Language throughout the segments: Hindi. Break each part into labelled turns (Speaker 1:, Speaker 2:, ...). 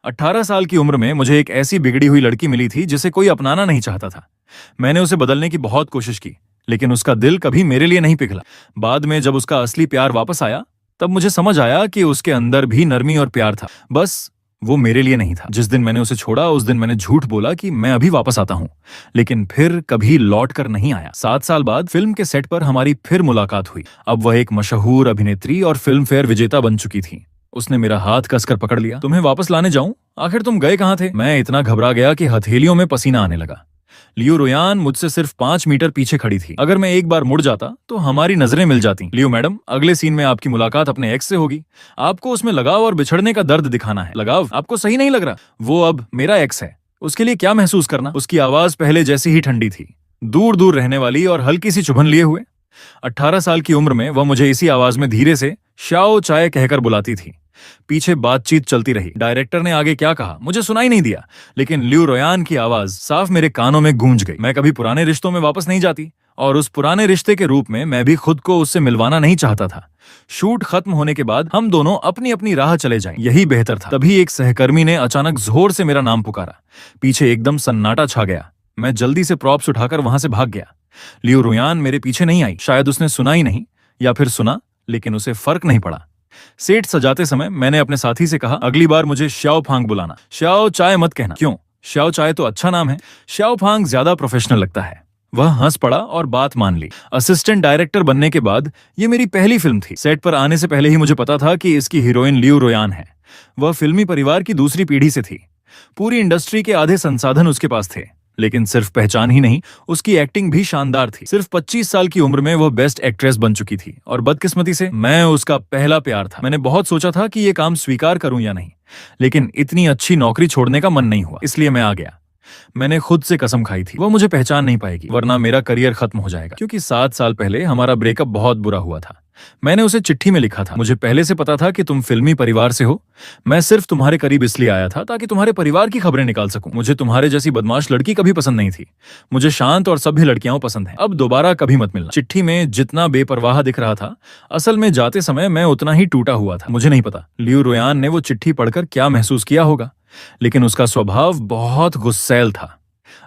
Speaker 1: 18 साल की उम्र में मुझे एक ऐसी बिगड़ी हुई लड़की मिली थी जिसे कोई अपनाना नहीं चाहता था। मैंने उसे बदलने की बहुत कोशिश की, लेकिन उसका दिल कभी मेरे लिए नहीं पिघला। बाद में जब उसका असली प्यार वापस आया, तब मुझे समझ आया कि उसके अंदर भी नरमी और प्यार था, बस वो मेरे लिए नहीं था। जिस दिन मैंने उसे छोड़ा, उस दिन मैंने झूठ बोला कि मैं अभी वापस आता हूँ, लेकिन फिर कभी लौट कर नहीं आया। 7 साल बाद फिल्म के सेट पर हमारी फिर मुलाकात हुई। अब वह एक मशहूर अभिनेत्री और फिल्म फेयर विजेता बन चुकी थी। उसने मेरा हाथ कसकर पकड़ लिया। तुम्हें वापस लाने जाऊं? आखिर तुम गए कहाँ थे? मैं इतना घबरा गया कि हथेलियों में पसीना आने लगा। लियो रोयान मुझसे सिर्फ 5 मीटर पीछे खड़ी थी। अगर मैं एक बार मुड़ जाता तो हमारी नजरें मिल जाती। लियो मैडम, अगले सीन में आपकी मुलाकात अपने एक्स से होगी। आपको उसमें लगाव और बिछड़ने का दर्द दिखाना है। लगाव आपको सही नहीं लग रहा? वो अब मेरा एक्स है, उसके लिए क्या महसूस करना। उसकी आवाज पहले जैसी ही ठंडी थी, दूर दूर रहने वाली और हल्की सी चुभन लिए हुए। 18 साल की उम्र में वह मुझे इसी आवाज में धीरे से शाओ चाय कहकर बुलाती थी। पीछे बातचीत चलती रही। डायरेक्टर ने आगे क्या कहा मुझे सुनाई नहीं दिया, लेकिन लियो रोयान की आवाज साफ मेरे कानों में गूंज गई। मैं कभी पुराने रिश्तों में वापस नहीं जाती, और उस पुराने रिश्ते के रूप में मैं भी खुद को उससे मिलवाना नहीं चाहता था। शूट खत्म होने के बाद हम दोनों अपनी अपनी राह चले जाएं, यही बेहतर था। तभी एक सहकर्मी ने अचानक जोर से मेरा नाम पुकारा। पीछे एकदम सन्नाटा छा गया। मैं जल्दी से प्रॉप्स उठाकर वहां से भाग गया। लियो रोयान मेरे पीछे नहीं आई। शायद उसने सुना ही नहीं, या फिर सुना लेकिन उसे फर्क नहीं पड़ा। सेट सजाते समय मैंने अपने साथी से कहा, अगली बार मुझे श्याओ फांग बुलाना, श्याओ चाय मत कहना। क्यों? श्याओ चाय तो अच्छा नाम है, श्याओ फांग ज्यादा प्रोफेशनल लगता है। वह हंस पड़ा और बात मान ली। असिस्टेंट डायरेक्टर बनने के बाद ये मेरी पहली फिल्म थी। सेट पर आने से पहले ही मुझे पता था कि इसकी हीरोइन लियो रोयान है। वह फिल्मी परिवार की दूसरी पीढ़ी से थी। पूरी इंडस्ट्री के आधे संसाधन उसके पास थे, लेकिन सिर्फ पहचान ही नहीं, उसकी एक्टिंग भी शानदार थी। सिर्फ 25 साल की उम्र में वह बेस्ट एक्ट्रेस बन चुकी थी, और बदकिस्मती से मैं उसका पहला प्यार था। मैंने बहुत सोचा था कि ये काम स्वीकार करूं या नहीं, लेकिन इतनी अच्छी नौकरी छोड़ने का मन नहीं हुआ, इसलिए मैं आ गया। मैंने खुद से कसम खाई थी, वो मुझे पहचान नहीं पाएगी, वरना मेरा करियर खत्म हो जाएगा। क्योंकि 7 साल पहले हमारा ब्रेकअप बहुत बुरा हुआ था। मैंने उसे चिट्ठी में लिखा था, मुझे पहले से पता था कि तुम फिल्मी परिवार से हो। मैं सिर्फ तुम्हारे करीब इसलिए आया था ताकि तुम्हारे परिवार की खबरें निकाल सकूं। मुझे तुम्हारे जैसी बदमाश लड़की कभी पसंद नहीं थी। मुझे शांत और सभ्य लड़कियां पसंद हैं। अब दोबारा कभी मत मिलना। चिट्ठी में जितना बेपरवाह दिख रहा था, असल में जाते समय मैं उतना ही टूटा हुआ था। मुझे नहीं पता लियो रोयान ने वो चिट्ठी पढ़कर क्या महसूस किया होगा, लेकिन उसका स्वभाव बहुत गुस्सैल था।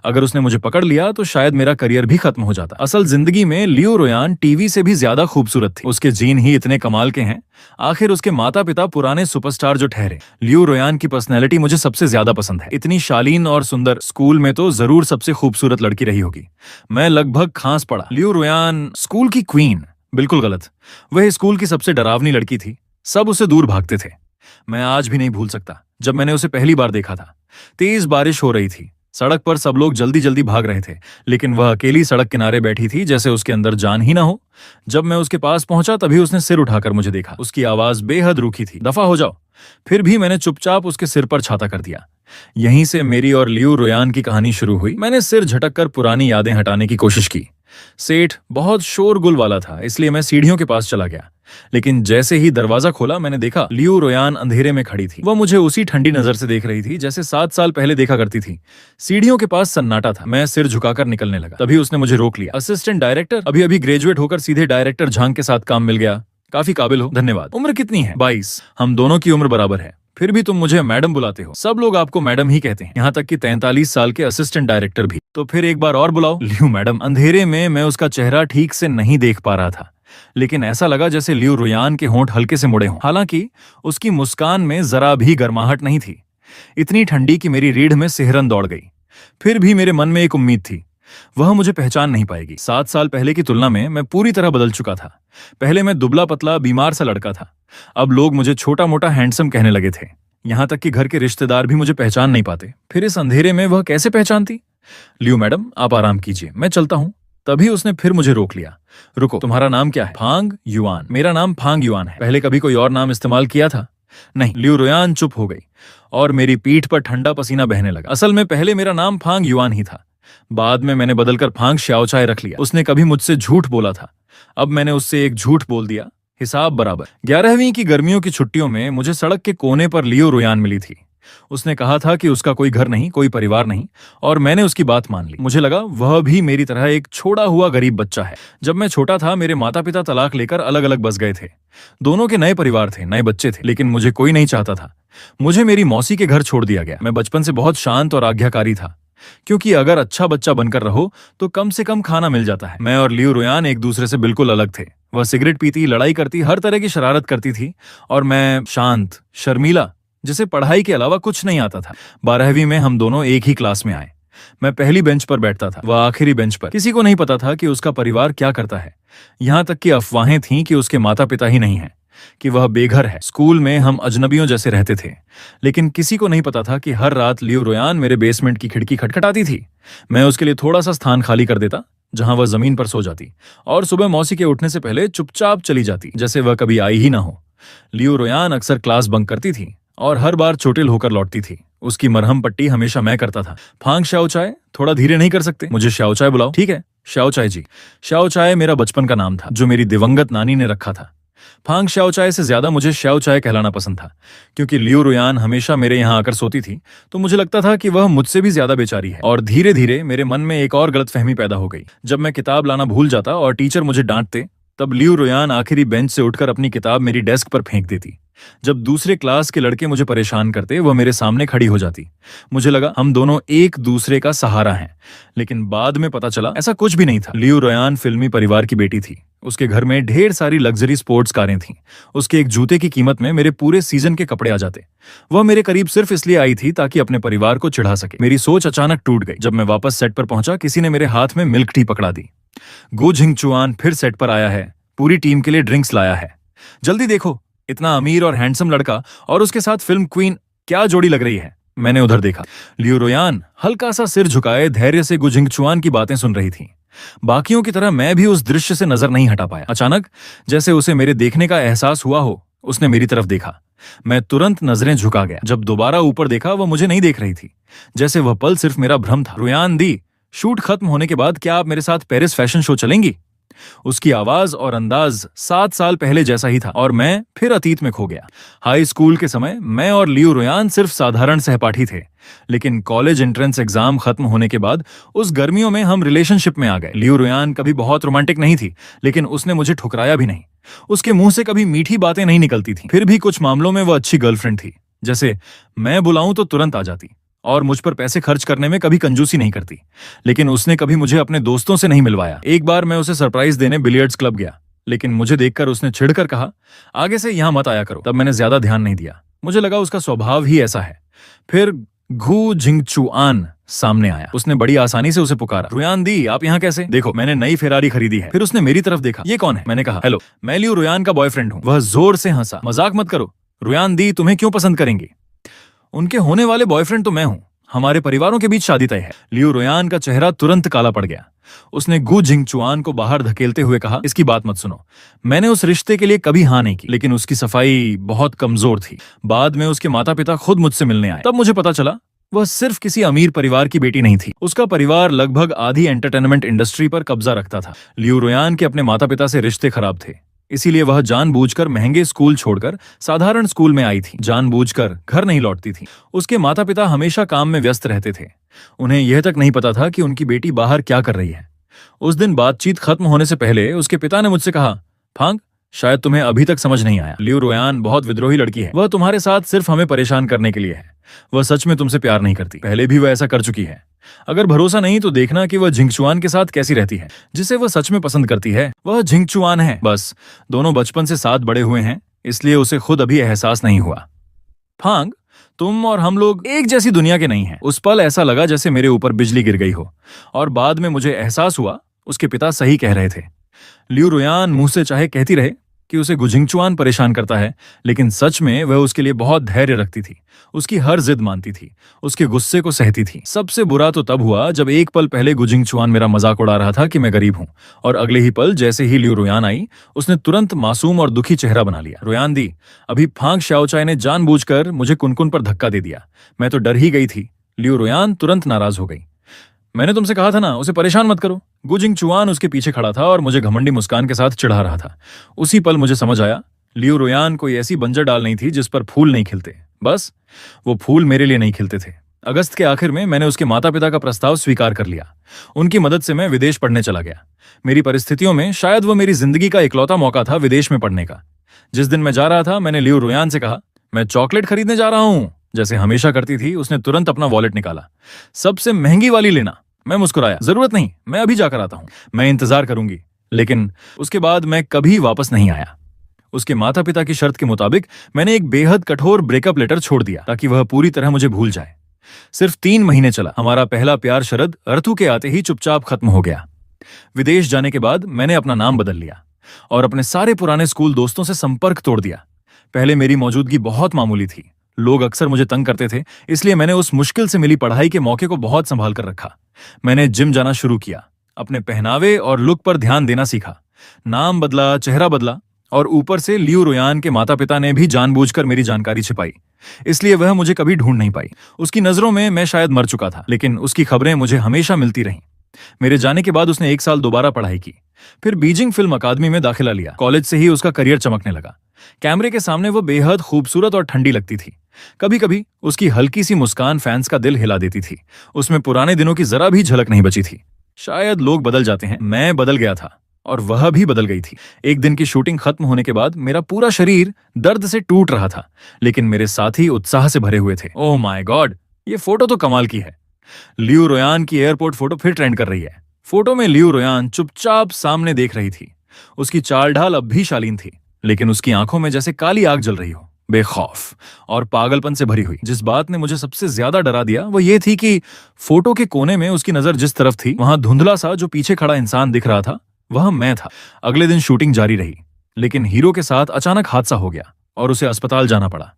Speaker 1: अगर उसने मुझे पकड़ लिया तो शायद मेरा करियर भी खत्म हो जाता। असल जिंदगी में लियो रोयान टीवी से भी ज्यादा खूबसूरत थी। उसके जीन ही इतने कमाल के हैं। आखिर उसके माता पिता पुराने सुपरस्टार जो ठहरे। लियो रोयान की पर्सनैलिटी मुझे सबसे ज्यादा पसंद है। इतनी शालीन और सुंदर, स्कूल में तो जरूर सबसे खूबसूरत लड़की रही होगी। मैं लगभग खांस पड़ा। लियो रोयान स्कूल की क्वीन? बिल्कुल गलत। वह स्कूल की सबसे डरावनी लड़की थी। सब उसे दूर भागते थे। मैं आज भी नहीं भूल सकता जब मैंने उसे पहली बार देखा था। तेज बारिश हो रही थी। सड़क पर सब लोग जल्दी जल्दी भाग रहे थे, लेकिन वह अकेली सड़क किनारे बैठी थी, जैसे उसके अंदर जान ही ना हो। जब मैं उसके पास पहुंचा तभी उसने सिर उठाकर मुझे देखा। उसकी आवाज बेहद रूखी थी, दफा हो जाओ। फिर भी मैंने चुपचाप उसके सिर पर छाता कर दिया। यहीं से मेरी और लियो रोयान की कहानी शुरू हुई। मैंने सिर झटक कर पुरानी यादें हटाने की कोशिश की। सेठ बहुत शोरगुल वाला था, इसलिए मैं सीढ़ियों के पास चला गया। लेकिन जैसे ही दरवाजा खोला, मैंने देखा लियो रोयान अंधेरे में खड़ी थी। वह मुझे उसी ठंडी नजर से देख रही थी जैसे 7 साल पहले देखा करती थी। सीढ़ियों के पास सन्नाटा था। मैं सिर झुकाकर निकलने लगा, तभी उसने मुझे रोक लिया। Assistant director? अभी अभी ग्रेजुएट होकर सीधे डायरेक्टर झांग के साथ काम मिल गया। काफी काबिल हो। धन्यवाद। उम्र कितनी है? 22। हम दोनों की उम्र बराबर है, फिर भी तुम मुझे मैडम बुलाते हो। सब लोग आपको मैडम ही कहते हैं, यहाँ तक कि 43 साल के असिस्टेंट डायरेक्टर भी। तो फिर एक बार और बुलाओ। लियो मैडम। अंधेरे में मैं उसका चेहरा ठीक से नहीं देख पा रहा था, लेकिन ऐसा लगा जैसे लियो रोयान के होंठ हल्के से मुड़े हों। हालांकि उसकी मुस्कान में जरा भी गर्माहट नहीं थी। इतनी ठंडी कि मेरी रीढ़ में सिहरन दौड़ गई। फिर भी मेरे मन में एक उम्मीद थी, वह मुझे पहचान नहीं पाएगी। 7 साल पहले की तुलना में मैं पूरी तरह बदल चुका था। पहले मैं दुबला पतला बीमार सा लड़का था। अब लोग मुझे छोटा मोटा हैंडसम कहने लगे थे। यहाँ तक कि घर के रिश्तेदार भी मुझे पहचान नहीं पाते। फिर इस अंधेरे में वह कैसे पहचानती? लियो मैडम, आप आराम कीजिए, मैं चलता हूँ। तभी उसने फिर मुझे रोक लिया। रुको, तुम्हारा नाम क्या है? फांग युआन। मेरा नाम फांग युआन है। पहले कभी कोई और नाम इस्तेमाल किया था? नहीं। लियो रोयान चुप हो गई और मेरी पीठ पर ठंडा पसीना बहने लगा। असल में पहले मेरा नाम फांग युआन ही था। बाद में मैंने बदलकर फांग श्याओचाय रख लिया। उसने कभी मुझसे झूठ बोला था, अब मैंने उससे एक झूठ बोल दिया। हिसाब बराबर। 11वीं की गर्मियों की छुट्टियों में मुझे सड़क के कोने पर लियो रोयान मिली थी। उसने कहा था कि उसका कोई घर नहीं, कोई परिवार नहीं, और मैंने उसकी बात मान ली। मुझे लगा वह भी मेरी तरह एक छोड़ा हुआ गरीब बच्चा है। जब मैं छोटा था मेरे माता पिता तलाक लेकर अलग अलग बस गए थे। दोनों के नए परिवार थे, नए बच्चे थे, लेकिन मुझे कोई नहीं चाहता था। मुझे मेरी मौसी के घर छोड़ दिया गया। मैं बचपन से बहुत शांत और आज्ञाकारी था, क्योंकि अगर अच्छा बच्चा बनकर रहो तो कम से कम खाना मिल जाता है। मैं और लियू रोयान एक दूसरे से बिल्कुल अलग थे। वह सिगरेट पीती, लड़ाई करती, हर तरह की शरारत करती थी, और मैं शांत, शर्मीला, जिसे पढ़ाई के अलावा कुछ नहीं आता था। 12वीं में हम दोनों एक ही क्लास में आए। मैं पहली बेंच पर बैठता था, वह आखिरी बेंच पर। किसी को नहीं पता था कि उसका परिवार क्या करता है। यहां तक कि अफवाहें थीं कि उसके माता पिता ही नहीं हैं, कि वह बेघर है। स्कूल में हम अजनबियों जैसे रहते थे, लेकिन किसी को नहीं पता था कि हर रात लियू रोयान मेरे बेसमेंट की खिड़की खटखटाती थी। मैं उसके लिए थोड़ा सा स्थान खाली कर देता जहां वह जमीन पर सो जाती, और सुबह मौसी के उठने से पहले चुपचाप चली जाती, जैसे वह कभी आई ही ना हो। लियू रोयान अक्सर क्लास बंक करती थी और हर बार चोटिल होकर लौटती थी। उसकी मरहम पट्टी हमेशा मैं करता था। फांग श्याओचाय, थोड़ा धीरे नहीं कर सकते? मुझे श्याओचाय बुलाओ। ठीक है, श्याओचाय जी। श्याओचाय मेरा बचपन का नाम था, जो मेरी दिवंगत नानी ने रखा था। फांग श्याओचाय से ज्यादा मुझे श्याओचाय कहलाना पसंद था, क्योंकि लियू रोयान हमेशा मेरे यहाँ आकर सोती थी, तो मुझे लगता था कि वह मुझसे भी ज्यादा बेचारी है। और धीरे धीरे मेरे मन में एक और गलतफहमी पैदा हो गई। जब मैं किताब लाना भूल जाता और टीचर मुझे डांटते, तब लियू रोयान आखिरी बेंच से उठकर अपनी किताब मेरी डेस्क पर फेंक देती। जब दूसरे क्लास के लड़के मुझे परेशान करते, वह मेरे सामने खड़ी हो जाती। मुझे लगा हम दोनों एक दूसरे का सहारा हैं, लेकिन बाद में पता चला ऐसा कुछ भी नहीं था। लियू रोयान फिल्मी परिवार की बेटी थी। उसके घर में ढेर सारी लग्जरी स्पोर्ट्स कारें थीं। उसके एक जूते की कीमत में मेरे पूरे सीजन के कपड़े आ जाते। वह मेरे करीब सिर्फ इसलिए आई थी ताकि अपने परिवार को चिढ़ा सके। मेरी सोच अचानक टूट गई। जब मैं वापस सेट पर पहुंचा, किसी ने मेरे हाथ में मिल्क टी पकड़ा दी। गो झिंगचुआन फिर सेट पर आया है, पूरी टीम के लिए ड्रिंक्स लाया है। जल्दी देखो, इतना अमीर और हैंडसम लड़का और उसके साथ फिल्म क्वीन, क्या जोड़ी लग रही है। मैंने उधर देखा। लियू रोयान हल्का सा सिर झुकाए धैर्य से गु झिंगचुआन की बातें सुन रही थी। बाकियों की तरह मैं भी उस दृश्य से नजर नहीं हटा पाया। अचानक, जैसे उसे मेरे देखने का एहसास हुआ हो, उसने मेरी तरफ देखा। मैं तुरंत नजरें झुका गया। जब दोबारा ऊपर देखा, वह मुझे नहीं देख रही थी, जैसे वह पल सिर्फ मेरा भ्रम था। रोयान दी, शूट खत्म होने के बाद क्या आप मेरे साथ पेरिस फैशन शो चलेंगी? उसकी आवाज और अंदाज 7 साल पहले जैसा ही था, और मैं फिर अतीत में खो गया। हाई स्कूल के समय मैं और लियू रोयान सिर्फ साधारण सहपाठी थे, लेकिन कॉलेज एंट्रेंस एग्जाम खत्म होने के बाद उस गर्मियों में हम रिलेशनशिप में आ गए। लियू रोयान कभी बहुत रोमांटिक नहीं थी, लेकिन उसने मुझे ठुकराया भी नहीं। उसके मुंह से कभी मीठी बातें नहीं निकलती थी। फिर भी कुछ मामलों में वह अच्छी गर्लफ्रेंड थी। जैसे मैं बुलाऊं तो तुरंत आ जाती, और मुझ पर पैसे खर्च करने में कभी कंजूसी नहीं करती। लेकिन उसने कभी मुझे अपने दोस्तों से नहीं मिलवाया। एक बार मैं उसे सरप्राइज देने बिलियर्ड्स क्लब गया, लेकिन मुझे देखकर उसने चिढ़कर कहा, आगे से यहां मत आया करो। तब मैंने ज्यादा ध्यान नहीं दिया, मुझे लगा उसका स्वभाव ही ऐसा है। फिर गु झिंगचुआन सामने आया। उसने बड़ी आसानी से उसे पुकारा, रोयान दी, आप यहाँ कैसे? देखो, मैंने नई फेरारी खरीदी है। फिर उसने मेरी तरफ देखा, ये कौन है? मैंने कहा, हेलो, मैं लियू रोयान का बॉयफ्रेंड हूँ। वह जोर से हंसा, मजाक मत करो, रोयान दी तुम्हें क्यों पसंद करेंगे? उनके होने वाले बॉयफ्रेंड तो मैं हूं। हमारे परिवारों के बीच शादी तय है। लियू रोयान का चेहरा तुरंत काला पड़ गया। उसने गु झिंगचुआन को बाहर धकेलते हुए कहा, इसकी बात मत सुनो। मैंने उस रिश्ते के लिए कभी हाँ नहीं की, लेकिन उसकी सफाई बहुत कमजोर थी। बाद में उसके माता पिता खुद मुझसे मिलने आए। तब मुझे पता चला वह सिर्फ किसी अमीर परिवार की बेटी नहीं थी। उसका परिवार लगभग आधी एंटरटेनमेंट इंडस्ट्री पर कब्जा रखता था। लियू रोयान के अपने माता पिता से रिश्ते खराब थे, इसीलिए वह जानबूझकर महंगे स्कूल छोड़कर साधारण स्कूल में आई थी। जानबूझकर घर नहीं लौटती थी। उसके माता पिता हमेशा काम में व्यस्त रहते थे। उन्हें यह तक नहीं पता था कि उनकी बेटी बाहर क्या कर रही है। उस दिन बातचीत खत्म होने से पहले उसके पिता ने मुझसे कहा, फांग, शायद तुम्हें अभी तक समझ नहीं आया, लियू रोयान बहुत विद्रोही लड़की है। वह तुम्हारे साथ सिर्फ हमें परेशान करने के लिए है। वह सच में तुमसे प्यार नहीं करती। पहले भी वह ऐसा कर चुकी है। अगर भरोसा नहीं तो देखना कि वह झिंगचुआन के साथ कैसी रहती है। जिसे वह सच में पसंद करती है वह झिंगचुआन है। बस, दोनों बचपन से साथ बड़े हुए हैं, इसलिए उसे खुद अभी एहसास नहीं हुआ। फांग, तुम और हम लोग एक जैसी दुनिया के नहीं हैं। उस पल ऐसा लगा जैसे मेरे ऊपर बिजली गिर गई हो, और बाद में मुझे एहसास हुआ उसके पिता सही कह रहे थे। लियू रोयान मुंह से चाहे कहती रहे कि उसे गु झिंगचुआन परेशान करता है, लेकिन सच में वह उसके लिए बहुत धैर्य रखती थी। उसकी हर जिद मानती थी, उसके गुस्से को सहती थी। सबसे बुरा तो तब हुआ जब एक पल पहले गु झिंगचुआन मेरा मजाक उड़ा रहा था कि मैं गरीब हूं, और अगले ही पल जैसे ही लियू रोयान आई, उसने तुरंत मासूम और दुखी चेहरा बना लिया। रोयान दी, अभी फांग श्याओचाय ने जानबूझकर मुझे कुनकुन पर धक्का दे दिया। मैं तो डर ही गई थी। लियू रोयान तुरंत नाराज हो गई। मैंने तुमसे कहा था ना, उसे परेशान मत करो। गु झिंगचुआन उसके पीछे खड़ा था और मुझे घमंडी मुस्कान के साथ चिढ़ा रहा था। उसी पल मुझे समझ आया, लियू रोयान कोई ऐसी बंजर डाल नहीं थी जिस पर फूल नहीं खिलते। बस वो फूल मेरे लिए नहीं खिलते थे। अगस्त के आखिर में मैंने उसके माता पिता का प्रस्ताव स्वीकार कर लिया। उनकी मदद से मैं विदेश पढ़ने चला गया। मेरी परिस्थितियों में शायद वो मेरी जिंदगी का इकलौता मौका था विदेश में पढ़ने का। जिस दिन मैं जा रहा था, मैंने लियो रोयान से कहा, मैं चॉकलेट खरीदने जा रहा हूं। जैसे हमेशा करती थी, उसने तुरंत अपना वॉलेट निकाला। सबसे महंगी वाली लेना। मैं मुस्कुराया, जरूरत नहीं, मैं अभी जाकर आता हूं, मैं इंतजार करूंगी। लेकिन उसके बाद मैं कभी वापस नहीं आया। उसके माता पिता की शर्त के मुताबिक मैंने एक बेहद कठोर ब्रेकअप लेटर छोड़ दिया ताकि वह पूरी तरह मुझे भूल जाए। सिर्फ 3 महीने चला। हमारा पहला प्यार शरद ऋतु के आते ही चुपचाप खत्म हो गया। विदेश जाने के बाद मैंने अपना नाम बदल लिया और अपने सारे पुराने स्कूल दोस्तों से संपर्क तोड़ दिया। पहले मेरी मौजूदगी बहुत मामूली थी। लोग अक्सर मुझे तंग करते थे, इसलिए मैंने उस मुश्किल से मिली पढ़ाई के मौके को बहुत संभाल कर रखा। मैंने जिम जाना शुरू किया, अपने पहनावे और लुक पर ध्यान देना सीखा। नाम बदला, चेहरा बदला, और ऊपर से लियो रोयान के माता पिता ने भी जानबूझकर मेरी जानकारी छिपाई, इसलिए वह मुझे कभी ढूंढ नहीं पाई। उसकी नजरों में मैं शायद मर चुका था, लेकिन उसकी खबरें मुझे हमेशा मिलती रहीं। मेरे जाने के बाद उसने 1 साल दोबारा पढ़ाई की, फिर बीजिंग फिल्म अकादमी में दाखिला लिया। कॉलेज से ही उसका करियर चमकने लगा। कैमरे के सामने वो बेहद खूबसूरत और ठंडी लगती थी। कभी कभी उसकी हल्की सी मुस्कान फैंस का दिल हिला देती थी। उसमें पुराने दिनों की जरा भी झलक नहीं बची थी। शायद लोग बदल जाते हैं, मैं बदल गया था और वह भी बदल गई थी। एक दिन की शूटिंग खत्म होने के बाद मेरा पूरा शरीर दर्द से टूट रहा था, लेकिन मेरे साथी उत्साह से भरे हुए थे। ओह माय गॉड, ये फोटो तो कमाल की है। लियो रोयान की एयरपोर्ट फोटो फिर ट्रेंड कर रही है। फोटो में लियो रोयान चुपचाप सामने देख रही थी। उसकी चाल ढाल अब भी शालीन थी, लेकिन उसकी आंखों में जैसे काली आग जल रही हो, बेखौफ और पागलपन से भरी हुई। जिस बात ने मुझे सबसे ज्यादा डरा दिया वो ये थी कि फोटो के कोने में उसकी नजर जिस तरफ थी, वहां धुंधला सा जो पीछे खड़ा इंसान दिख रहा था, वह मैं था। अगले दिन शूटिंग जारी रही, लेकिन हीरो के साथ अचानक हादसा हो गया और उसे अस्पताल जाना पड़ा।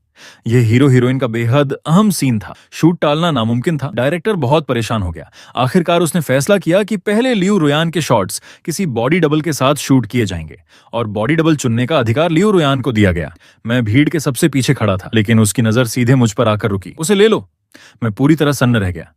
Speaker 1: यह हीरो हीरोइन का बेहद अहम सीन था। शूट टालना नामुमकिन था। डायरेक्टर बहुत परेशान हो गया। आखिरकार उसने फैसला किया कि पहले लियो रोयान के शॉट्स किसी बॉडी डबल के साथ शूट किए जाएंगे और बॉडी डबल चुनने का अधिकार लियो रोयान को दिया गया। मैं भीड़ के सबसे पीछे खड़ा था, लेकिन उसकी नजर सीधे मुझ पर आकर रुकी। उसे ले लो। मैं पूरी तरह सन्न रह गया।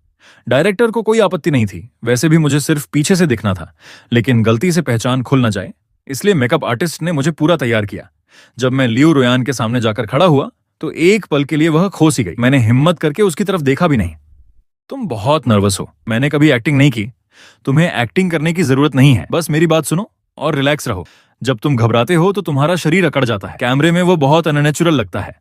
Speaker 1: डायरेक्टर को कोई आपत्ति नहीं थी, वैसे भी मुझे सिर्फ पीछे से दिखना था, लेकिन गलती से पहचान खुल न जाए, इसलिए मेकअप आर्टिस्ट ने मुझे पूरा तैयार किया। जब मैं लियो रोयान के सामने जाकर खड़ा हुआ तो एक पल के लिए वह खो सी गई। मैंने हिम्मत करके उसकी तरफ देखा भी नहीं। तुम बहुत नर्वस हो। मैंने कभी एक्टिंग नहीं की। तुम्हें एक्टिंग करने की जरूरत नहीं है, बस मेरी बात सुनो और रिलैक्स रहो। जब तुम घबराते हो तो तुम्हारा शरीर अकड़ जाता है। कैमरे में वो बहुत अननेचुरल लगता है।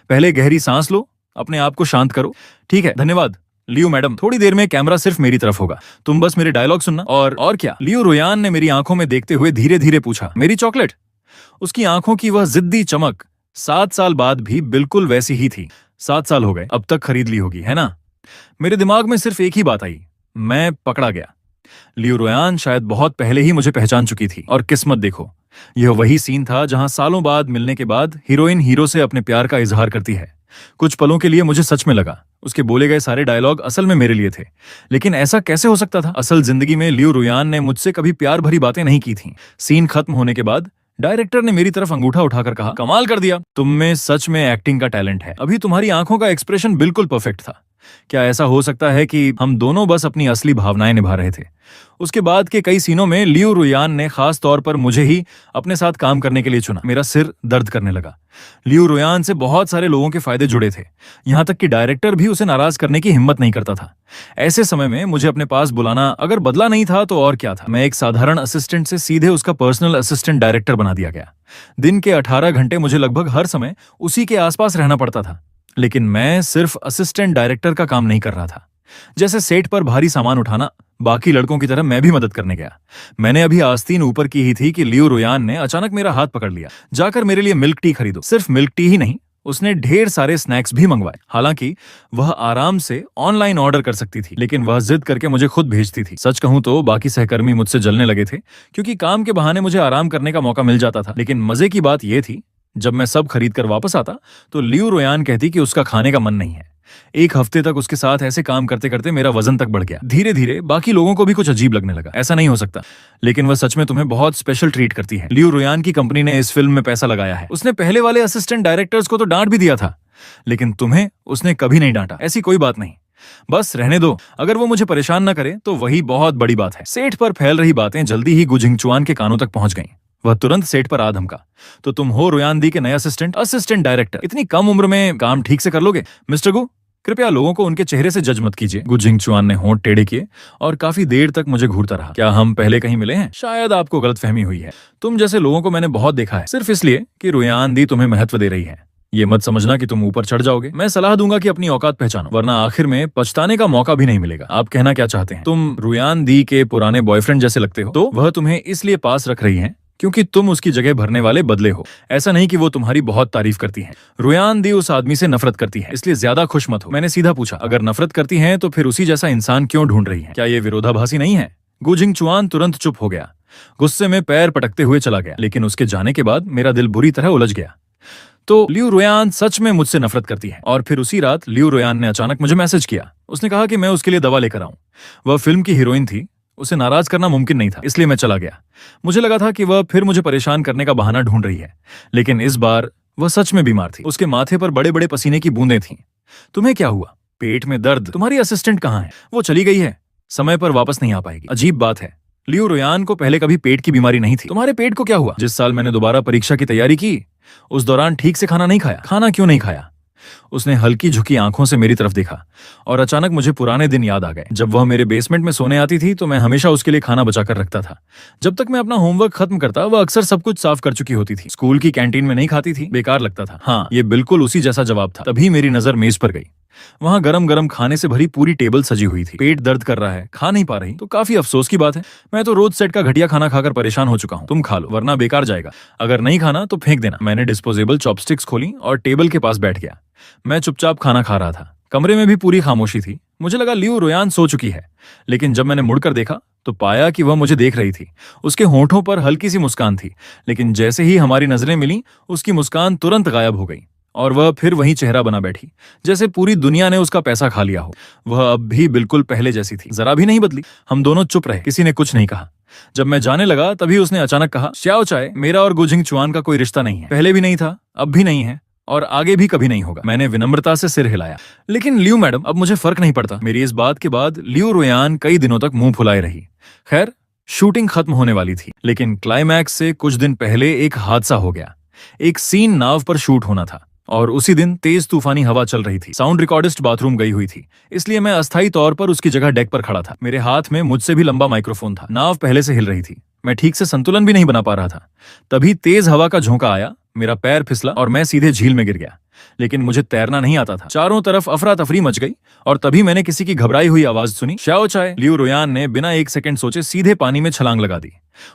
Speaker 1: पहले गहरी सांस लो, अपने आप को शांत करो। ठीक है, धन्यवाद लियो मैडम। थोड़ी देर में कैमरा सिर्फ मेरी तरफ होगा, तुम बस मेरे डायलॉग सुनना। और क्या? लियो रोयान ने मेरी आंखों में देखते हुए धीरे धीरे पूछा, मेरी चॉकलेट? उसकी आंखों की वह जिद्दी चमक 7 साल बाद भी बिल्कुल वैसी ही थी। 7 साल हो गए, अब तक खरीद ली होगी, है ना? मेरे दिमाग में सिर्फ एक ही बात आई, मैं पकड़ा गया। लियो रोयान शायद बहुत पहले ही मुझे पहचान चुकी थी। और किस्मत देखो, यह वही सीन था जहां सालों बाद मिलने के बाद हीरोइन हीरो से अपने प्यार का इजहार करती है। कुछ पलों के लिए मुझे सच में लगा उसके बोले गए सारे डायलॉग असल में मेरे लिए थे। लेकिन ऐसा कैसे हो सकता था? असल जिंदगी में लियो रोयान ने मुझसे कभी प्यार भरी बातें नहीं की थीं। सीन खत्म होने के बाद डायरेक्टर ने मेरी तरफ अंगूठा उठाकर कहा, कमाल कर दिया, तुम में सच में एक्टिंग का टैलेंट है। अभी तुम्हारी आंखों का एक्सप्रेशन बिल्कुल परफेक्ट था। क्या ऐसा हो सकता है कि हम दोनों बस अपनी असली भावनाएं निभा रहे थे? उसके बाद के कई सीनों में लियो रोयान ने खास तौर पर मुझे ही अपने साथ काम करने के लिए चुना। मेरा सिर दर्द करने लगा। लियो रोयान से बहुत सारे लोगों के फायदे जुड़े थे, यहां तक कि डायरेक्टर भी उसे नाराज करने की हिम्मत नहीं करता था। ऐसे समय में मुझे अपने पास बुलाना अगर बदला नहीं था तो और क्या था? मैं एक साधारण असिस्टेंट से सीधे उसका पर्सनल असिस्टेंट डायरेक्टर बना दिया गया। दिन के 18 घंटे मुझे लगभग हर समय उसी के आसपास रहना पड़ता था। लेकिन मैं सिर्फ असिस्टेंट डायरेक्टर का काम नहीं कर रहा था। जैसे सेट पर भारी सामान उठाना, बाकी लड़कों की तरह मैं भी मदद करने गया। मैंने अभी आस्तीन ऊपर की ही थी कि लियो रोयान ने अचानक मेरा हाथ पकड़ लिया, जाकर मेरे लिए मिल्क टी खरीदो। सिर्फ मिल्क टी ही नहीं, उसने ढेर सारे स्नैक्स भी मंगवाए। हालांकि वह आराम से ऑनलाइन ऑर्डर कर सकती थी, लेकिन वह जिद करके मुझे खुद भेजती थी। सच कहूं तो बाकी सहकर्मी मुझसे जलने लगे थे, क्योंकि काम के बहाने मुझे आराम करने का मौका मिल जाता था। लेकिन मजे की बात यह थी, जब मैं सब खरीद कर वापस आता तो लियो रोयान कहती कि उसका खाने का मन नहीं है। 1 हफ्ते तक उसके साथ ऐसे काम करते करते मेरा वजन तक बढ़ गया। धीरे धीरे बाकी लोगों को भी कुछ अजीब लगने लगा। ऐसा नहीं हो सकता, लेकिन वह सच में तुम्हें बहुत स्पेशल ट्रीट करती है। लियो रोयान की कंपनी ने इस फिल्म में पैसा लगाया है। उसने पहले वाले असिस्टेंट डायरेक्टर्स को तो डांट भी दिया था, लेकिन तुम्हें उसने कभी नहीं डांटा। ऐसी कोई बात नहीं, बस रहने दो। अगर वो मुझे परेशान न करे तो वही बहुत बड़ी बात है। सेठ पर फैल रही बातें जल्दी ही गुजिंगचुआन के कानों तक पहुंच गईं। वह तुरंत सेट पर आ धमका। तो तुम हो रुयान दी के नए असिस्टेंट डायरेक्टर। इतनी कम उम्र में काम ठीक से कर लोगे? मिस्टर गु, कृपया लोगों को उनके चेहरे से जज मत कीजिए। गु जिंगचुआन ने होंठ टेढ़े किए और काफी देर तक मुझे घूरता रहा। क्या हम पहले कहीं मिले हैं? शायद आपको गलतफहमी हुई है। तुम जैसे लोगों को मैंने बहुत देखा है, सिर्फ इसलिए कि रुयान दी तुम्हें महत्व दे रही है। ये मत समझना कि तुम ऊपर चढ़ जाओगे। मैं सलाह दूंगा कि अपनी औकात पहचानो, वरना आखिर में पछताने का मौका भी नहीं मिलेगा। आप कहना क्या चाहते हैं? तुम रुयान दी के पुराने बॉयफ्रेंड जैसे लगते हो। तो वह तुम्हें इसलिए पास रख रही है क्योंकि तुम उसकी जगह भरने वाले बदले हो। ऐसा नहीं कि वो तुम्हारी बहुत तारीफ करती है। रुयान दी उस आदमी से नफरत करती है, इसलिए ज्यादा खुश मत हो। मैंने सीधा पूछा, अगर नफरत करती है तो फिर उसी जैसा इंसान क्यों ढूंढ रही है? क्या ये विरोधाभासी नहीं है? गु जिंगचुआन तुरंत चुप हो गया, गुस्से में पैर पटकते हुए चला गया। लेकिन उसके जाने के बाद मेरा दिल बुरी तरह उलझ गया। तो लियू रुयान सच में मुझसे नफरत करती है। और फिर उसी रात लियू रुयान ने अचानक मुझे मैसेज किया। उसने कहा कि मैं उसके लिए दवा लेकर आऊं। वह फिल्म की हीरोइन थी, उसे नाराज करना मुमकिन नहीं था, इसलिए मैं चला गया। मुझे लगा था कि वह फिर मुझे परेशान करने का बहाना ढूंढ रही है, लेकिन इस बार वह सच में बीमार थी। उसके माथे पर बड़े बड़े पसीने की बूंदें थीं। तुम्हें क्या हुआ? पेट में दर्द? तुम्हारी असिस्टेंट कहाँ है? वो चली गई है, समय पर वापस नहीं आ पाएगी। अजीब बात है, लियू रुयान को पहले कभी पेट की बीमारी नहीं थी। तुम्हारे पेट को क्या हुआ? जिस साल मैंने दोबारा परीक्षा की तैयारी की, उस दौरान ठीक से खाना नहीं खाया। खाना क्यों नहीं खाया? उसने हल्की झुकी आंखों से मेरी तरफ देखा और अचानक मुझे पुराने दिन याद आ गए। जब वह मेरे बेसमेंट में सोने आती थी तो मैं हमेशा उसके लिए खाना बचा कर रखता था। जब तक मैं अपना होमवर्क खत्म करता, वह अक्सर सब कुछ साफ कर चुकी होती थी। स्कूल की कैंटीन में नहीं खाती थी, बेकार लगता था। हाँ, ये बिल्कुल उसी जैसा जवाब था। तभी मेरी नजर मेज पर गई। वहां गरम गरम खाने से भरी पूरी टेबल सजी हुई थी। पेट दर्द कर रहा है, खा नहीं पा रही, तो काफी अफसोस की बात है। मैं तो रोज सेट का घटिया खाना खाकर परेशान हो चुका हूँ। तुम खा लो, वरना बेकार जाएगा। अगर नहीं खाना तो फेंक देना। मैंने डिस्पोजेबल चॉपस्टिक्स खोली और टेबल के पास बैठ गया। मैं चुपचाप खाना खा रहा था। कमरे में भी पूरी खामोशी थी। मुझे लगा लियू रुयान सो चुकी है, लेकिन जब मैंने मुड़कर देखा तो पाया कि वह मुझे देख रही थी। उसके होंठों पर हल्की सी मुस्कान थी, लेकिन जैसे ही हमारी नजरें मिली, उसकी मुस्कान तुरंत गायब हो गई और वह फिर वही चेहरा बना बैठी, जैसे पूरी दुनिया ने उसका पैसा खा लिया हो। वह अब भी बिल्कुल पहले जैसी थी, जरा भी नहीं बदली। हम दोनों चुप रहे, किसी ने कुछ नहीं कहा। जब मैं जाने लगा तभी उसने अचानक कहा, श्याओ चाय, मेरा और गु जिंगचुआन का कोई रिश्ता नहीं है। पहले भी नहीं था, अब भी नहीं है और आगे भी कभी नहीं होगा। मैंने विनम्रता से सिर हिलाया। लेकिन लियू मैडम, अब मुझे फर्क नहीं पड़ता। मेरी इस बात के बाद लियू रुयान कई दिनों तक मुंह फुलाए रही। खैर, शूटिंग खत्म होने वाली थी, लेकिन क्लाइमैक्स से कुछ दिन पहले एक हादसा हो गया। एक सीन नाव पर शूट होना था और उसी दिन तेज तूफानी हवा चल रही थी। साउंड रिकॉर्डिस्ट बाथरूम गई हुई थी, इसलिए मैं अस्थायी तौर पर उसकी जगह डेक पर खड़ा था। मेरे हाथ में मुझसे भी लंबा माइक्रोफोन था। नाव पहले से हिल रही थी, मैं ठीक से संतुलन भी नहीं बना पा रहा था। तभी तेज हवा का झोंका आया, मेरा पैर फिसला और मैं सीधे झील में गिर गया। लेकिन मुझे तैरना नहीं आता था। चारों तरफ अफरा तफरी मच गई और तभी मैंने किसी की घबराई हुई आवाज सुनी, श्याओ चाय। लियू रुयान ने बिना एक सेकंड सोचे सीधे पानी में छलांग लगा दी।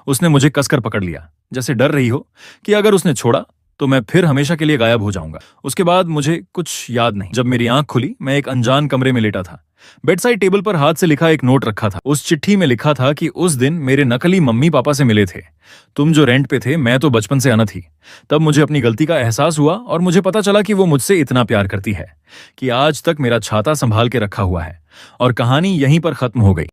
Speaker 1: उसने मुझे कसकर पकड़ लिया, जैसे डर रही हो कि अगर उसने छोड़ा तो मैं फिर हमेशा के लिए गायब हो जाऊंगा। उसके बाद मुझे कुछ याद नहीं। जब मेरी आंख खुली, मैं एक अनजान कमरे में लेटा था। बेडसाइड टेबल पर हाथ से लिखा एक नोट रखा था। उस चिट्ठी में लिखा था कि उस दिन मेरे नकली मम्मी पापा से मिले थे। तुम जो रेंट पे थे, मैं तो बचपन से अनाथ थी। तब मुझे अपनी गलती का एहसास हुआ और मुझे पता चला कि वो मुझसे इतना प्यार करती है कि आज तक मेरा छाता संभाल के रखा हुआ है। और कहानी यहीं पर खत्म हो गई।